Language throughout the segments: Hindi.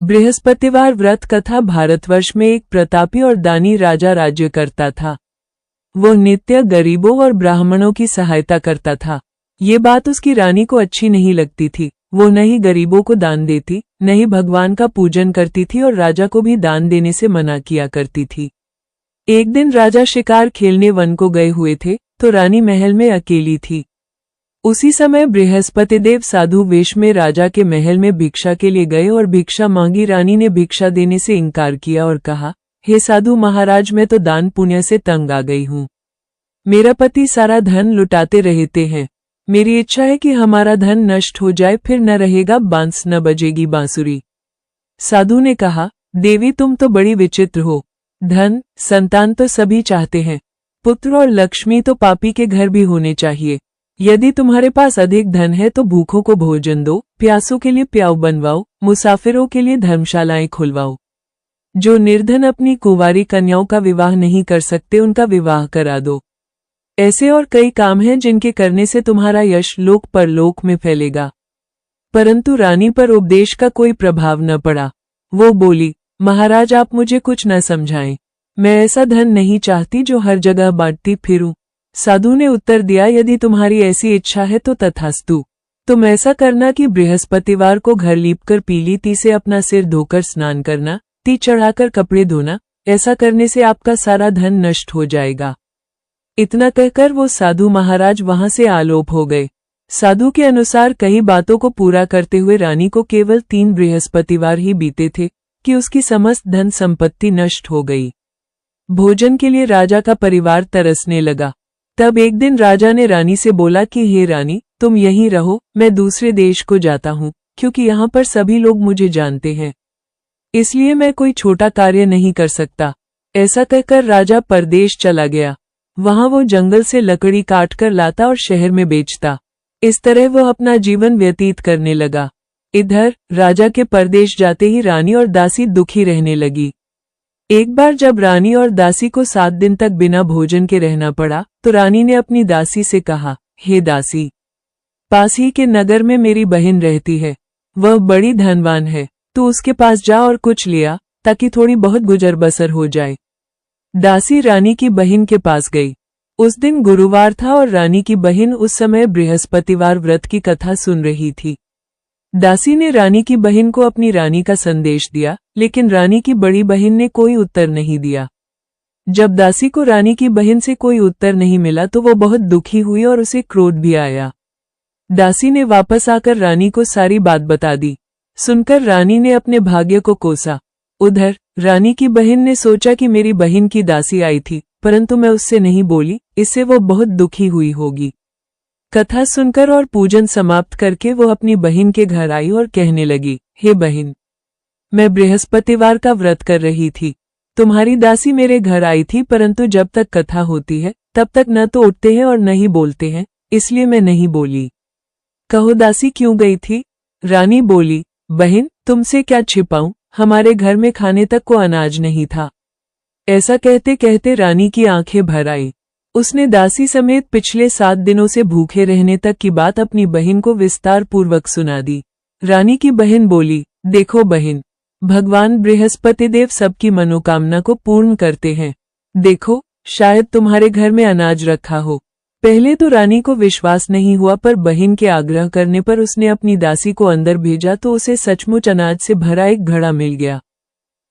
बृहस्पतिवार व्रत कथा। भारतवर्ष में एक प्रतापी और दानी राजा राज्य करता था। वो नित्य गरीबों और ब्राह्मणों की सहायता करता था। ये बात उसकी रानी को अच्छी नहीं लगती थी। वो न ही गरीबों को दान देती, न ही भगवान का पूजन करती थी और राजा को भी दान देने से मना किया करती थी। एक दिन राजा शिकार खेलने वन को गए हुए थे, तो रानी महल में अकेली थी। उसी समय बृहस्पतिदेव साधु वेश में राजा के महल में भिक्षा के लिए गए और भिक्षा मांगी। रानी ने भिक्षा देने से इनकार किया और कहा, हे साधु महाराज, मैं तो दान पुण्य से तंग आ गई हूँ। मेरा पति सारा धन लुटाते रहते हैं। मेरी इच्छा है कि हमारा धन नष्ट हो जाए, फिर न रहेगा बांस, न बजेगी बांसुरी। साधु ने कहा, देवी तुम तो बड़ी विचित्र हो। धन संतान तो सभी चाहते हैं, पुत्र और लक्ष्मी तो पापी के घर भी होने चाहिए। यदि तुम्हारे पास अधिक धन है तो भूखों को भोजन दो, प्यासों के लिए प्याऊ बनवाओ, मुसाफिरों के लिए धर्मशालाएं खुलवाओ। जो निर्धन अपनी कुंवारी कन्याओं का विवाह नहीं कर सकते, उनका विवाह करा दो। ऐसे और कई काम हैं जिनके करने से तुम्हारा यश लोक परलोक में फैलेगा। परंतु रानी पर उपदेश का कोई प्रभाव न पड़ा। वो बोली, महाराज आप मुझे कुछ न समझाएं। मैं ऐसा धन नहीं चाहती जो हर जगह बांटती फिरूं। साधु ने उत्तर दिया, यदि तुम्हारी ऐसी इच्छा है तो तथास्तु। तुम ऐसा करना कि बृहस्पतिवार को घर लीपकर पीली ती से अपना सिर धोकर स्नान करना, ती चढ़ाकर कपड़े धोना। ऐसा करने से आपका सारा धन नष्ट हो जाएगा। इतना कहकर वो साधु महाराज वहां से आलोप हो गए। साधु के अनुसार कई बातों को पूरा करते हुए रानी को केवल 3 बृहस्पतिवार ही बीते थे कि उसकी समस्त धन संपत्ति नष्ट हो गई। भोजन के लिए राजा का परिवार तरसने लगा। तब एक दिन राजा ने रानी से बोला कि हे रानी, तुम यहीं रहो, मैं दूसरे देश को जाता हूँ, क्योंकि यहाँ पर सभी लोग मुझे जानते हैं। इसलिए मैं कोई छोटा कार्य नहीं कर सकता। ऐसा कहकर राजा परदेश चला गया। वहां वो जंगल से लकड़ी काट कर लाता और शहर में बेचता। इस तरह वो अपना जीवन व्यतीत करने लगा। इधर राजा के परदेश जाते ही रानी और दासी दुखी रहने लगी। एक बार जब रानी और दासी को 7 दिन तक बिना भोजन के रहना पड़ा, तो रानी ने अपनी दासी से कहा, हे दासी, पास ही के नगर में मेरी बहन रहती है। वह बड़ी धनवान है। तू उसके पास जा और कुछ ले आ, ताकि थोड़ी बहुत गुजर बसर हो जाए। दासी रानी की बहन के पास गई। उस दिन गुरुवार था और रानी की बहन उस समय बृहस्पतिवार व्रत की कथा सुन रही थी। दासी ने रानी की बहन को अपनी रानी का संदेश दिया, लेकिन रानी की बड़ी बहन ने कोई उत्तर नहीं दिया। जब दासी को रानी की बहन से कोई उत्तर नहीं मिला तो वो बहुत दुखी हुई और उसे क्रोध भी आया। दासी ने वापस आकर रानी को सारी बात बता दी। सुनकर रानी ने अपने भाग्य को कोसा। उधर रानी की बहन ने सोचा कि मेरी बहन की दासी आई थी, परंतु मैं उससे नहीं बोली, इससे वो बहुत दुखी हुई होगी। कथा सुनकर और पूजन समाप्त करके वो अपनी बहन के घर आई और कहने लगी, हे बहन, मैं बृहस्पतिवार का व्रत कर रही थी। तुम्हारी दासी मेरे घर आई थी, परंतु जब तक कथा होती है तब तक न तो उठते हैं और न ही बोलते हैं, इसलिए मैं नहीं बोली। कहो दासी क्यों गई थी? रानी बोली, बहन तुमसे क्या छिपाऊं, हमारे घर में खाने तक को अनाज नहीं था। ऐसा कहते कहते रानी की आंखें भर आई। उसने दासी समेत पिछले 7 दिनों से भूखे रहने तक की बात अपनी बहन को विस्तार पूर्वक सुना दी। रानी की बहन बोली, देखो बहन, भगवान बृहस्पतिदेव सबकी मनोकामना को पूर्ण करते हैं। देखो, शायद तुम्हारे घर में अनाज रखा हो। पहले तो रानी को विश्वास नहीं हुआ, पर बहन के आग्रह करने पर उसने अपनी दासी को अंदर भेजा तो उसे सचमुच अनाज से भरा एक घड़ा मिल गया।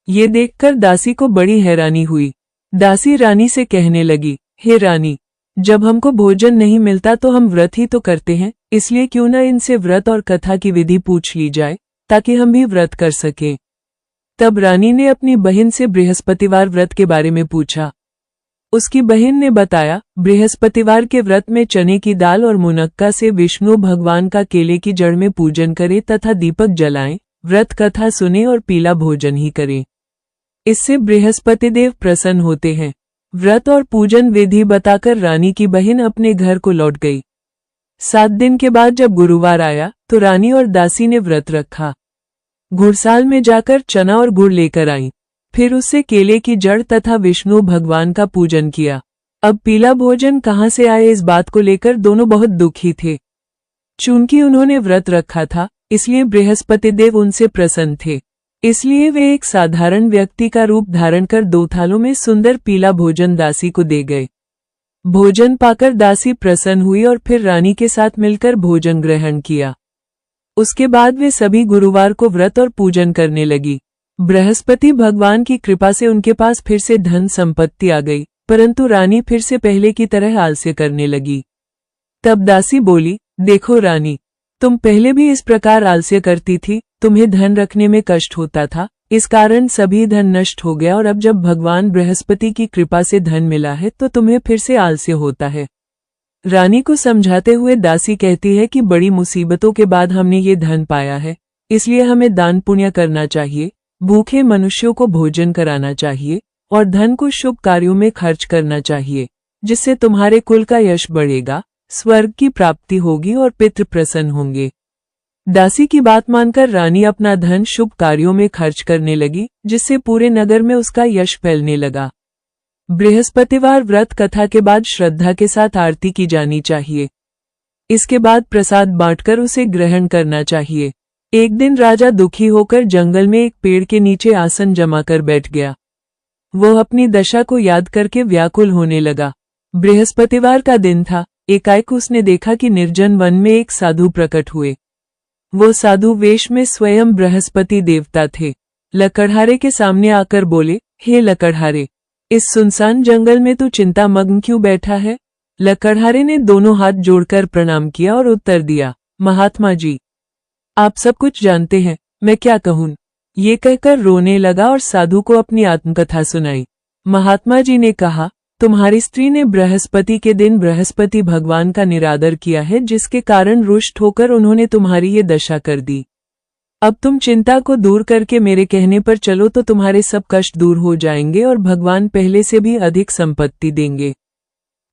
ये देखकर दासी को बड़ी हैरानी हुई। दासी रानी से कहने लगी, हे रानी, जब हमको भोजन नहीं मिलता तो हम व्रत ही तो करते हैं, इसलिए क्यों न इनसे व्रत और कथा की विधि पूछ ली जाए, ताकि हम भी व्रत कर सकें। तब रानी ने अपनी बहन से बृहस्पतिवार व्रत के बारे में पूछा। उसकी बहन ने बताया, बृहस्पतिवार के व्रत में चने की दाल और मुनक्का से विष्णु भगवान का केले की जड़ में पूजन करें तथा दीपक जलाएं, व्रत कथा सुने और पीला भोजन ही करें। इससे बृहस्पतिदेव प्रसन्न होते हैं। व्रत और पूजन विधि बताकर रानी की बहन अपने घर को लौट गई। 7 दिन के बाद जब गुरुवार आया तो रानी और दासी ने व्रत रखा। घुड़साल में जाकर चना और गुड़ लेकर आई, फिर उससे केले की जड़ तथा विष्णु भगवान का पूजन किया। अब पीला भोजन कहाँ से आए, इस बात को लेकर दोनों बहुत दुखी थे। चूंकि उन्होंने व्रत रखा था, इसलिए बृहस्पतिदेव उनसे प्रसन्न थे। इसलिए वे एक साधारण व्यक्ति का रूप धारण कर 2 थालों में सुंदर पीला भोजन दासी को दे गए। भोजन पाकर दासी प्रसन्न हुई और फिर रानी के साथ मिलकर भोजन ग्रहण किया। उसके बाद वे सभी गुरुवार को व्रत और पूजन करने लगी। बृहस्पति भगवान की कृपा से उनके पास फिर से धन संपत्ति आ गई, परंतु रानी फिर से पहले की तरह आलस्य करने लगी। तब दासी बोली, देखो रानी, तुम पहले भी इस प्रकार आलस्य करती थी, तुम्हें धन रखने में कष्ट होता था, इस कारण सभी धन नष्ट हो गया और अब जब भगवान बृहस्पति की कृपा से धन मिला है तो तुम्हें फिर से आलस्य होता है। रानी को समझाते हुए दासी कहती है कि बड़ी मुसीबतों के बाद हमने ये धन पाया है, इसलिए हमें दान पुण्य करना चाहिए, भूखे मनुष्यों को भोजन कराना चाहिए और धन को शुभ कार्यों में खर्च करना चाहिए, जिससे तुम्हारे कुल का यश बढ़ेगा, स्वर्ग की प्राप्ति होगी और पितृ प्रसन्न होंगे। दासी की बात मानकर रानी अपना धन शुभ कार्यों में खर्च करने लगी, जिससे पूरे नगर में उसका यश फैलने लगा। बृहस्पतिवार व्रत कथा के बाद श्रद्धा के साथ आरती की जानी चाहिए। इसके बाद प्रसाद बांटकर उसे ग्रहण करना चाहिए। एक दिन राजा दुखी होकर जंगल में एक पेड़ के नीचे आसन जमा कर बैठ गया। वो अपनी दशा को याद करके व्याकुल होने लगा। बृहस्पतिवार का दिन था। एकाएक उसने देखा कि निर्जन वन में एक साधु प्रकट हुए। वो साधु वेश में स्वयं बृहस्पति देवता थे। लकड़हारे के सामने आकर बोले, हे लकड़हारे, इस सुनसान जंगल में तू चिंतामग्न क्यों बैठा है? लकड़हारे ने दोनों हाथ जोड़कर प्रणाम किया और उत्तर दिया, महात्मा जी, आप सब कुछ जानते हैं, मैं क्या कहूँ। ये कहकर रोने लगा और साधु को अपनी आत्मकथा सुनाई। महात्मा जी ने कहा, तुम्हारी स्त्री ने बृहस्पति के दिन बृहस्पति भगवान का निरादर किया है, जिसके कारण रुष्ट होकर उन्होंने तुम्हारी ये दशा कर दी। अब तुम चिंता को दूर करके मेरे कहने पर चलो तो तुम्हारे सब कष्ट दूर हो जाएंगे और भगवान पहले से भी अधिक संपत्ति देंगे।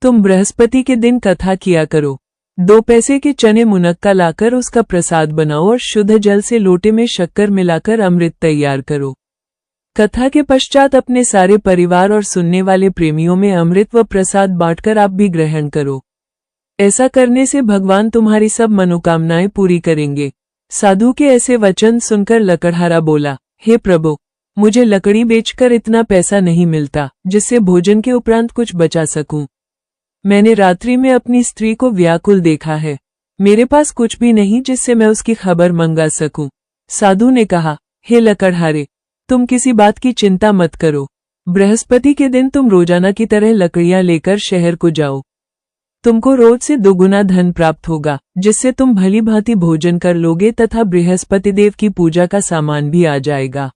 तुम बृहस्पति के दिन कथा किया करो। 2 पैसे के चने मुनक्का लाकर उसका प्रसाद बनाओ और शुद्ध जल से लोटे में शक्कर मिलाकर अमृत तैयार करो। कथा के पश्चात अपने सारे परिवार और सुनने वाले प्रेमियों में अमृत व प्रसाद बांटकर आप भी ग्रहण करो। ऐसा करने से भगवान तुम्हारी सब मनोकामनाएं पूरी करेंगे। साधु के ऐसे वचन सुनकर लकड़हारा बोला, हे प्रभु, मुझे लकड़ी बेचकर इतना पैसा नहीं मिलता जिससे भोजन के उपरांत कुछ बचा सकूं। मैंने रात्रि में अपनी स्त्री को व्याकुल देखा है। मेरे पास कुछ भी नहीं जिससे मैं उसकी खबर मंगा सकूं। साधु ने कहा, हे लकड़हारे, तुम किसी बात की चिंता मत करो। बृहस्पति के दिन तुम रोजाना की तरह लकड़ियां लेकर शहर को जाओ। तुमको रोज से 2 गुना धन प्राप्त होगा, जिससे तुम भली भांति भोजन कर लोगे तथा बृहस्पति देव की पूजा का सामान भी आ जाएगा।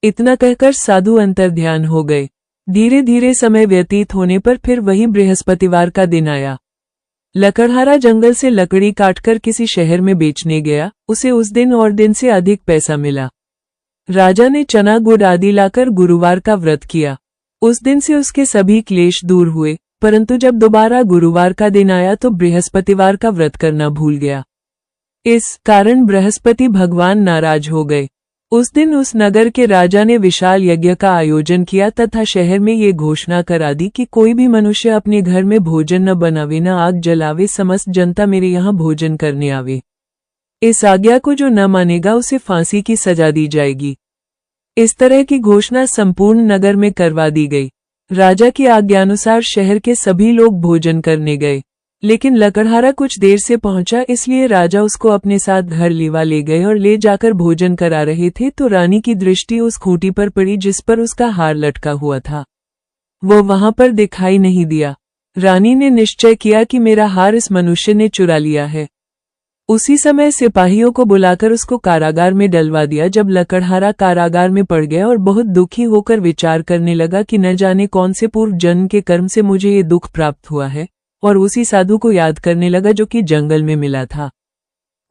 इतना कहकर साधु अंतर्ध्यान हो गए। धीरे धीरे समय व्यतीत होने पर फिर वही बृहस्पतिवार का दिन आया। लकड़हारा जंगल से लकड़ी काटकर किसी शहर में बेचने गया। उसे उस दिन और दिन से अधिक पैसा मिला। राजा ने चना गुड़ आदि लाकर गुरुवार का व्रत किया। उस दिन से उसके सभी क्लेश दूर हुए, परंतु जब दोबारा गुरुवार का दिन आया तो बृहस्पतिवार का व्रत करना भूल गया। इस कारण बृहस्पति भगवान नाराज हो गए। उस दिन उस नगर के राजा ने विशाल यज्ञ का आयोजन किया तथा शहर में ये घोषणा करा दी कि कोई भी मनुष्य अपने घर में भोजन न बनावे न आग जलावे, समस्त जनता मेरे यहाँ भोजन करने आवे। इस आज्ञा को जो न मानेगा उसे फांसी की सजा दी जाएगी। इस तरह की घोषणा संपूर्ण नगर में करवा दी गई। राजा की आज्ञानुसार शहर के सभी लोग भोजन करने गए, लेकिन लकड़हारा कुछ देर से पहुंचा, इसलिए राजा उसको अपने साथ घर लेवा ले गए और ले जाकर भोजन करा रहे थे तो रानी की दृष्टि उस खूंटी पर पड़ी जिस पर उसका हार लटका हुआ था। वो वहां पर दिखाई नहीं दिया। रानी ने निश्चय किया कि मेरा हार इस मनुष्य ने चुरा लिया है। उसी समय सिपाहियों को बुलाकर उसको कारागार में डलवा दिया। जब लकड़हारा कारागार में पड़ गया और बहुत दुखी होकर विचार करने लगा कि न जाने कौन से पूर्व जन्म के कर्म से मुझे ये दुख प्राप्त हुआ है, और उसी साधु को याद करने लगा जो कि जंगल में मिला था।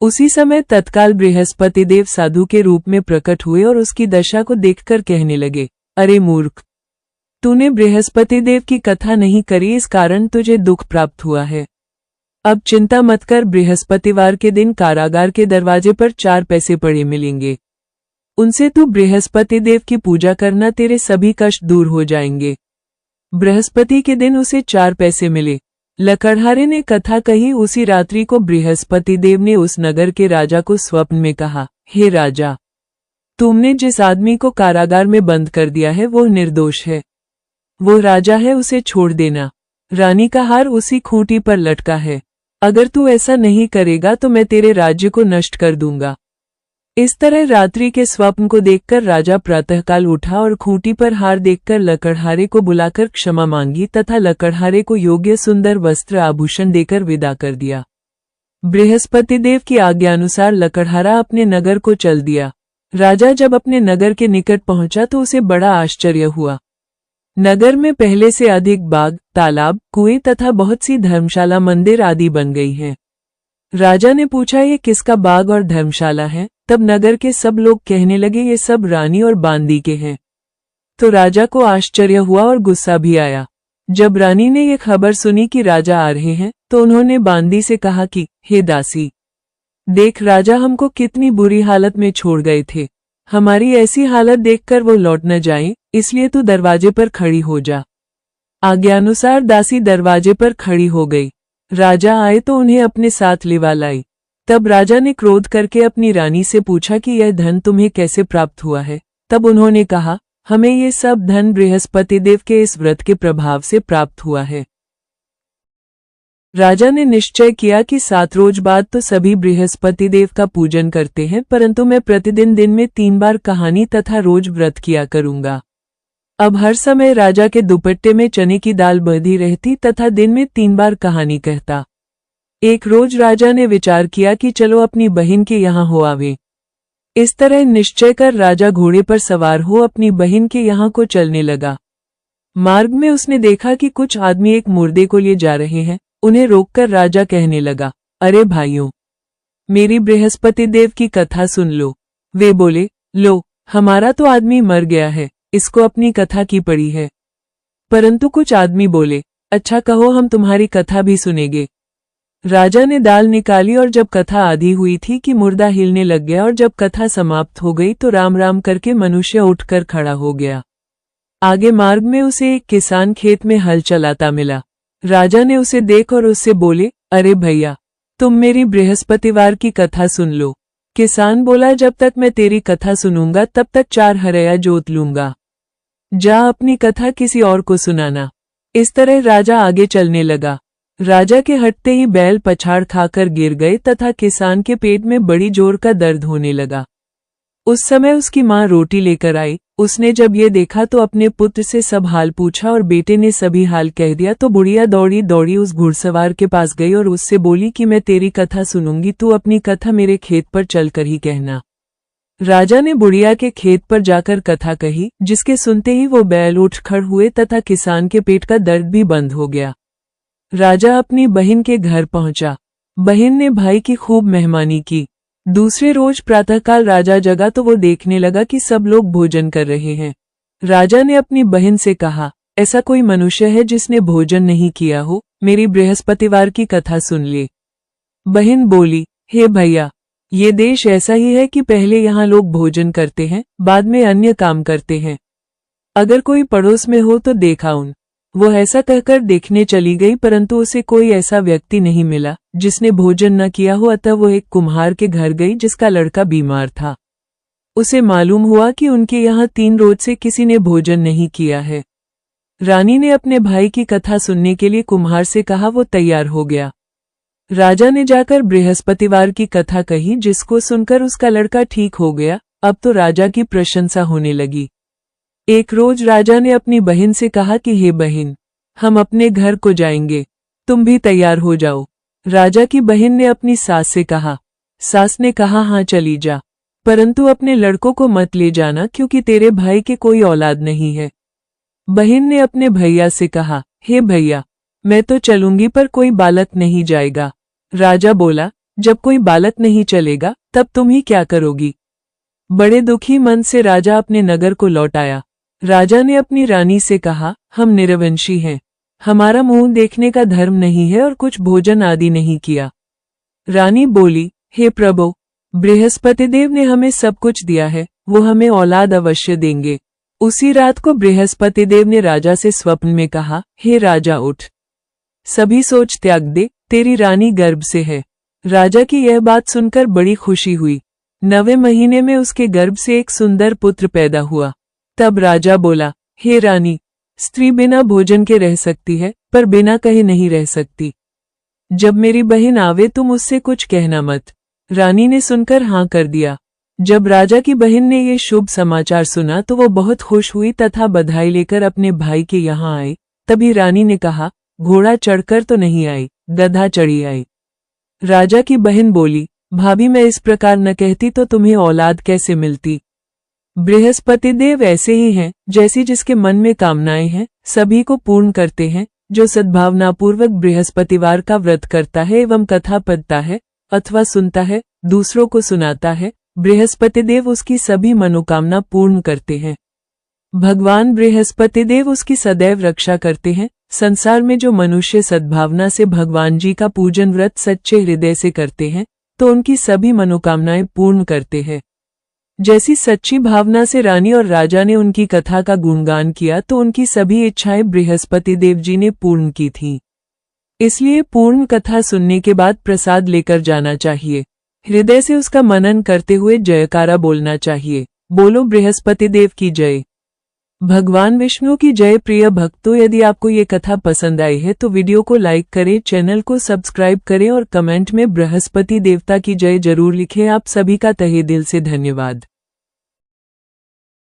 उसी समय तत्काल बृहस्पति देव साधु के रूप में प्रकट हुए और उसकी दशा को देखकर कहने लगे, अरे मूर्ख, तूने बृहस्पति देव की कथा नहीं करी, इस कारण तुझे दुख प्राप्त हुआ है। अब चिंता मत कर, बृहस्पतिवार के दिन कारागार के दरवाजे पर 4 पैसे पड़े मिलेंगे। उनसे तू बृहस्पति देव की पूजा करना, तेरे सभी कष्ट दूर हो जाएंगे। बृहस्पति के दिन उसे 4 पैसे मिले। लकड़हारे ने कथा कही। उसी रात्रि को बृहस्पति देव ने उस नगर के राजा को स्वप्न में कहा, हे राजा, तुमने जिस आदमी को कारागार में बंद कर दिया है वो निर्दोष है। वो राजा है, उसे छोड़ देना। रानी का हार उसी खूंटी पर लटका है। अगर तू ऐसा नहीं करेगा तो मैं तेरे राज्य को नष्ट कर दूंगा। इस तरह रात्रि के स्वप्न को देखकर राजा प्रातःकाल उठा और खूंटी पर हार देखकर लकड़हारे को बुलाकर क्षमा मांगी तथा लकड़हारे को योग्य सुंदर वस्त्र आभूषण देकर विदा कर दिया। बृहस्पति देव की आज्ञानुसार लकड़हारा अपने नगर को चल दिया। राजा जब अपने नगर के निकट पहुंचा तो उसे बड़ा आश्चर्य हुआ। नगर में पहले से अधिक बाग, तालाब, कुएं तथा बहुत सी धर्मशाला, मंदिर आदि बन गई हैं। राजा ने पूछा, ये किसका बाग और धर्मशाला है? तब नगर के सब लोग कहने लगे, ये सब रानी और बांदी के हैं। तो राजा को आश्चर्य हुआ और गुस्सा भी आया। जब रानी ने ये खबर सुनी कि राजा आ रहे हैं तो उन्होंने बांदी से कहा कि हे दासी, देख राजा हमको कितनी बुरी हालत में छोड़ गए थे। हमारी ऐसी हालत देखकर वो लौट न जाए, इसलिए तू दरवाजे पर खड़ी हो जा। आज्ञानुसार दासी दरवाजे पर खड़ी हो गई। राजा आए तो उन्हें अपने साथ लिवा लाई। तब राजा ने क्रोध करके अपनी रानी से पूछा कि यह धन तुम्हें कैसे प्राप्त हुआ है? तब उन्होंने कहा, हमें ये सब धन बृहस्पति देव के इस व्रत के प्रभाव से प्राप्त हुआ है। राजा ने निश्चय किया कि 7 रोज बाद तो सभी बृहस्पति देव का पूजन करते हैं, परंतु मैं प्रतिदिन दिन में 3 बार कहानी तथा रोज व्रत किया करूंगा। अब हर समय राजा के दुपट्टे में चने की दाल बंधी रहती तथा दिन में 3 बार कहानी कहता। एक रोज राजा ने विचार किया कि चलो अपनी बहन के यहाँ हो आवे। इस तरह निश्चय कर राजा घोड़े पर सवार हो अपनी बहन के यहाँ को चलने लगा। मार्ग में उसने देखा कि कुछ आदमी एक मुर्दे को लिए जा रहे हैं। उन्हें रोककर राजा कहने लगा, अरे भाइयों, मेरी बृहस्पति देव की कथा सुन लो। वे बोले, लो, हमारा तो आदमी मर गया है, इसको अपनी कथा की पड़ी है। परंतु कुछ आदमी बोले, अच्छा कहो, हम तुम्हारी कथा भी सुनेंगे। राजा ने दाल निकाली और जब कथा आधी हुई थी कि मुर्दा हिलने लग गया और जब कथा समाप्त हो गई तो राम राम करके मनुष्य उठकर खड़ा हो गया। आगे मार्ग में उसे एक किसान खेत में हल चलाता मिला। राजा ने उसे देख और उससे बोले, अरे भैया, तुम मेरी बृहस्पतिवार की कथा सुन लो। किसान बोला, जब तक मैं तेरी कथा सुनूंगा तब तक 4 हरया जोत लूंगा। जा अपनी कथा किसी और को सुनाना। इस तरह राजा आगे चलने लगा। राजा के हटते ही बैल पछाड़ खाकर गिर गए तथा किसान के पेट में बड़ी जोर का दर्द होने लगा। उस समय उसकी माँ रोटी लेकर आई। उसने जब ये देखा तो अपने पुत्र से सब हाल पूछा और बेटे ने सभी हाल कह दिया। तो बुढ़िया दौड़ी दौड़ी उस घुड़सवार के पास गई और उससे बोली कि मैं तेरी कथा सुनूंगी, तू अपनी कथा मेरे खेत पर चलकर ही कहना। राजा ने बुढ़िया के खेत पर जाकर कथा कही, जिसके सुनते ही वो बैल उठ खड़ हुए तथा किसान के पेट का दर्द भी बंद हो गया। राजा अपनी बहन के घर पहुंचा। बहन ने भाई की खूब मेहमानी की। दूसरे रोज प्रातःकाल राजा जगा तो वो देखने लगा कि सब लोग भोजन कर रहे हैं। राजा ने अपनी बहन से कहा, ऐसा कोई मनुष्य है जिसने भोजन नहीं किया हो? मेरी बृहस्पतिवार की कथा सुन ले। बहन बोली, हे भैया, ये देश ऐसा ही है कि पहले यहाँ लोग भोजन करते हैं, बाद में अन्य काम करते हैं। अगर कोई पड़ोस में हो तो देखा उन। वो ऐसा कहकर देखने चली गई, परंतु उसे कोई ऐसा व्यक्ति नहीं मिला जिसने भोजन न किया हो। अतः वो एक कुम्हार के घर गई जिसका लड़का बीमार था। उसे मालूम हुआ कि उनके यहाँ 3 रोज से किसी ने भोजन नहीं किया है। रानी ने अपने भाई की कथा सुनने के लिए कुम्हार से कहा। वो तैयार हो गया। राजा ने जाकर बृहस्पतिवार की कथा कही, जिसको सुनकर उसका लड़का ठीक हो गया। अब तो राजा की प्रशंसा होने लगी। एक रोज राजा ने अपनी बहन से कहा कि हे बहन, हम अपने घर को जाएंगे, तुम भी तैयार हो जाओ। राजा की बहन ने अपनी सास से कहा। सास ने कहा, हाँ चली जा, परंतु अपने लड़कों को मत ले जाना, क्योंकि तेरे भाई के कोई औलाद नहीं है। बहन ने अपने भैया से कहा, हे भैया, मैं तो चलूंगी पर कोई बालक नहीं जाएगा। राजा बोला, जब कोई बालक नहीं चलेगा तब तुम ही क्या करोगी? बड़े दुखी मन से राजा अपने नगर को लौट आया। राजा ने अपनी रानी से कहा, हम निरवंशी हैं, हमारा मुंह देखने का धर्म नहीं है और कुछ भोजन आदि नहीं किया। रानी बोली, हे प्रभु, बृहस्पति देव ने हमें सब कुछ दिया है, वो हमें औलाद अवश्य देंगे। उसी रात को बृहस्पति देव ने राजा से स्वप्न में कहा, हे राजा उठ, सभी सोच त्याग दे, तेरी रानी गर्भ से है। राजा की यह बात सुनकर बड़ी खुशी हुई। 9वें महीने में उसके गर्भ से एक सुंदर पुत्र पैदा हुआ। तब राजा बोला, हे रानी, स्त्री बिना भोजन के रह सकती है, पर बिना कहे नहीं रह सकती। जब मेरी बहन आवे तुम उससे कुछ कहना मत। रानी ने सुनकर हाँ कर दिया। जब राजा की बहन ने ये शुभ समाचार सुना तो वो बहुत खुश हुई तथा बधाई लेकर अपने भाई के यहाँ आई। तभी रानी ने कहा, घोड़ा चढ़कर तो नहीं आई, गधा चढ़ी आई। राजा की बहन बोली, भाभी मैं इस प्रकार न कहती तो तुम्हें औलाद कैसे मिलती। बृहस्पति देव ऐसे ही हैं, जैसी जिसके मन में कामनाएं हैं, सभी को पूर्ण करते हैं। जो सद्भावनापूर्वक बृहस्पतिवार का व्रत करता है एवं कथा पढ़ता है अथवा सुनता है, दूसरों को सुनाता है, बृहस्पति देव उसकी सभी मनोकामना पूर्ण करते हैं। भगवान बृहस्पति देव उसकी सदैव रक्षा करते हैं। संसार में जो मनुष्य सद्भावना से भगवान जी का पूजन व्रत सच्चे हृदय से करते हैं तो उनकी सभी मनोकामनाएं पूर्ण करते हैं। जैसी सच्ची भावना से रानी और राजा ने उनकी कथा का गुणगान किया तो उनकी सभी इच्छाएं बृहस्पति देव जी ने पूर्ण की थीं। इसलिए पूर्ण कथा सुनने के बाद प्रसाद लेकर जाना चाहिए। हृदय से उसका मनन करते हुए जयकारा बोलना चाहिए। बोलो बृहस्पति देव की जय, भगवान विष्णु की जय। प्रिय भक्तों, यदि आपको ये कथा पसंद आई है तो वीडियो को लाइक करें, चैनल को सब्सक्राइब करें और कमेंट में बृहस्पति देवता की जय जरूर लिखें। आप सभी का तहे दिल से धन्यवाद।